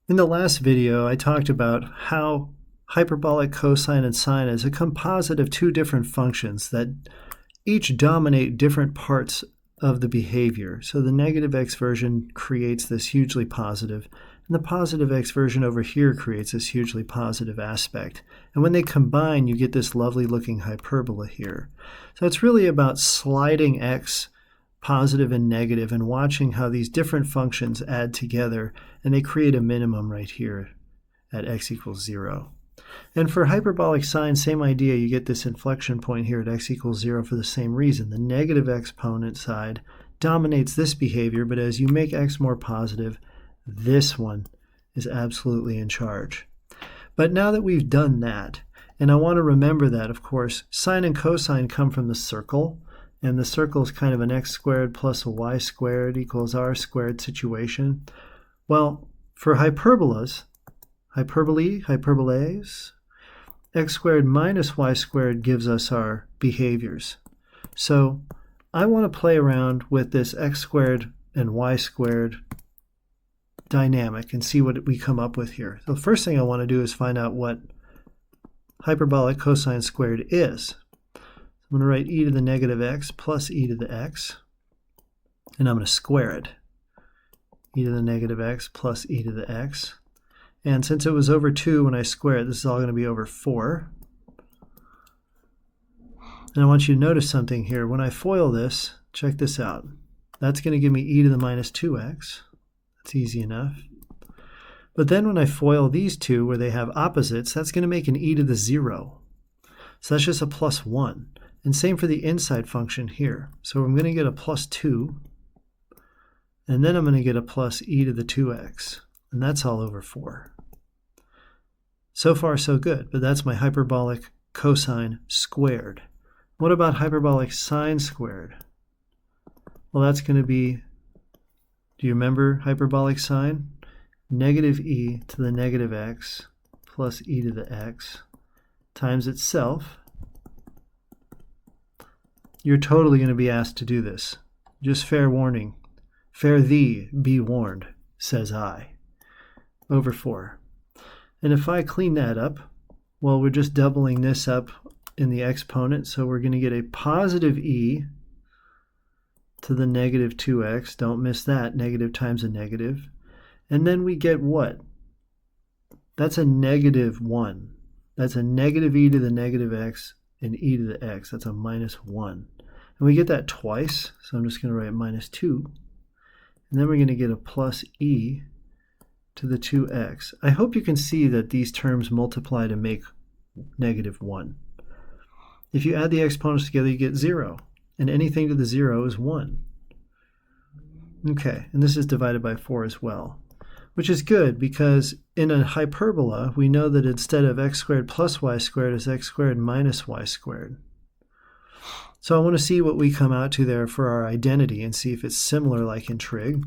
In the last video, I talked about how hyperbolic cosine and sine is a composite of two different functions that each dominate different parts of the behavior. So the negative x version creates this hugely positive, and the positive x version over here creates this hugely positive aspect. And when they combine, you get this lovely looking hyperbola here. So it's really about sliding x positive and negative and watching how these different functions add together, and they create a minimum right here at x equals 0. And for hyperbolic sine, same idea. You get this inflection point here at x equals 0 for the same reason. The negative exponent side dominates this behavior, but as you make x more positive, this one is absolutely in charge. But now that we've done that, and I want to remember that, of course, sine and cosine come from the circle, and the circle is kind of an x squared plus a y squared equals r squared situation. Well, for hyperbolas, hyperboles, x squared minus y squared gives us our behaviors. So I want to play around with this x squared and y squared dynamic and see what we come up with here. So the first thing I want to do is find out what hyperbolic cosine squared is. I'm going to write e to the negative x plus e to the x, and I'm going to square it. E to the negative x plus e to the x. And since it was over 2 when I square it, this is all going to be over 4. And I want you to notice something here. When I FOIL this, check this out. That's going to give me e to the minus 2x. That's easy enough. But then when I FOIL these two where they have opposites, that's going to make an e to the 0. So that's just a plus 1. And same for the inside function here. So I'm going to get a plus 2, and then I'm going to get a plus e to the 2x, and that's all over 4. So far, so good, but that's my hyperbolic cosine squared. What about hyperbolic sine squared? Well, that's going to be, do you remember hyperbolic sine? Negative e to the negative x plus e to the x times itself. You're totally going to be asked to do this. Just fair warning. Fare thee, be warned, says I. Over 4. And if I clean that up, well, we're just doubling this up in the exponent, so we're going to get a positive e to the negative 2x. Don't miss that. Negative times a negative. And then we get what? That's a negative 1. That's a negative e to the negative x and e to the x. That's a minus 1. And we get that twice, so I'm just going to write minus 2. And then we're going to get a plus e to the 2x. I hope you can see that these terms multiply to make negative 1. If you add the exponents together, you get 0. And anything to the 0 is 1. Okay, and this is divided by 4 as well, which is good because in a hyperbola, we know that instead of x squared plus y squared is x squared minus y squared. So I want to see what we come out to there for our identity and see if it's similar like in trig.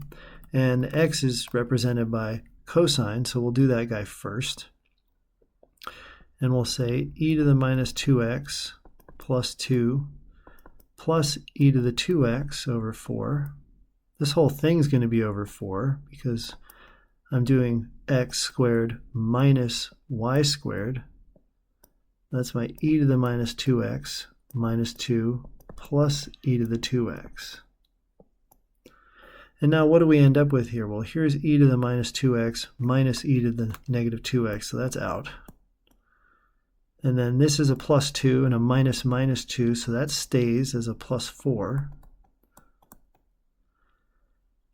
And x is represented by cosine, so we'll do that guy first. And we'll say e to the minus 2x plus 2 plus e to the 2x over 4. This whole thing's going to be over 4 because I'm doing x squared minus y squared. That's my e to the minus 2x minus 2 plus e to the 2x. And now what do we end up with here? Well, here's e to the minus 2x minus e to the negative 2x, so that's out. And then this is a plus 2 and a minus minus 2, so that stays as a plus 4.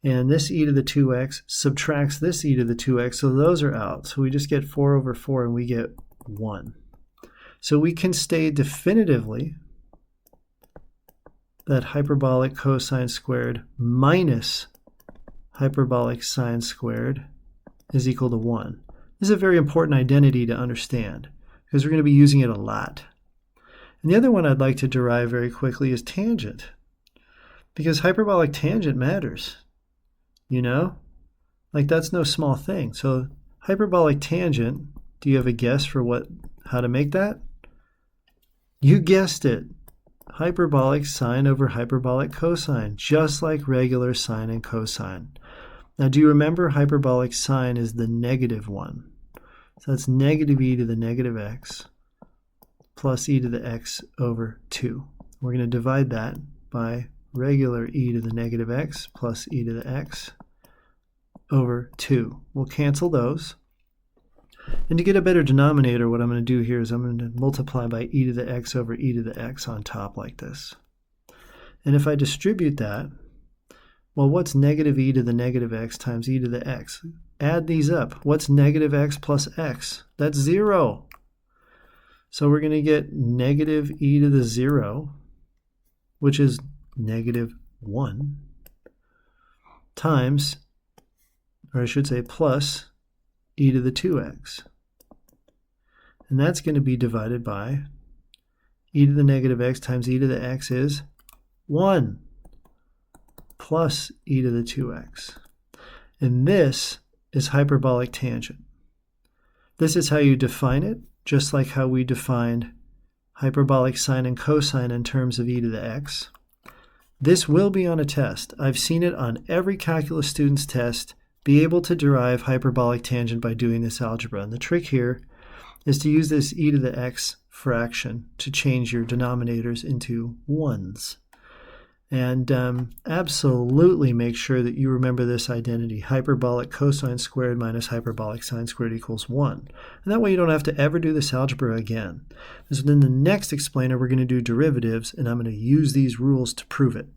And this e to the 2x subtracts this e to the 2x, so those are out. So we just get 4 over 4 and we get 1. So we can state definitively that hyperbolic cosine squared minus hyperbolic sine squared is equal to 1. This is a very important identity to understand because we're going to be using it a lot. And the other one I'd like to derive very quickly is tangent, because hyperbolic tangent matters. You know? Like that's no small thing. So hyperbolic tangent, do you have a guess for how to make that? You guessed it. Hyperbolic sine over hyperbolic cosine, just like regular sine and cosine. Now, do you remember hyperbolic sine is the negative one? So that's negative e to the negative x plus e to the x over 2. We're going to divide that by regular e to the negative x plus e to the x over 2. We'll cancel those. And to get a better denominator, what I'm going to do here is I'm going to multiply by e to the x over e to the x on top like this. And if I distribute that, well, what's negative e to the negative x times e to the x? Add these up. What's negative x plus x? That's 0. So we're going to get negative e to the 0, which is negative 1, times, or I should say plus, e to the 2x. And that's going to be divided by e to the negative x times e to the x is 1 plus e to the 2x. And this is hyperbolic tangent. This is how you define it, just like how we defined hyperbolic sine and cosine in terms of e to the x. This will be on a test. I've seen it on every calculus student's test, be able to derive hyperbolic tangent by doing this algebra. And the trick here is to use this e to the x fraction to change your denominators into ones. And absolutely make sure that you remember this identity. Hyperbolic cosine squared minus hyperbolic sine squared equals 1. And that way you don't have to ever do this algebra again. So then the next explainer, we're going to do derivatives, and I'm going to use these rules to prove it.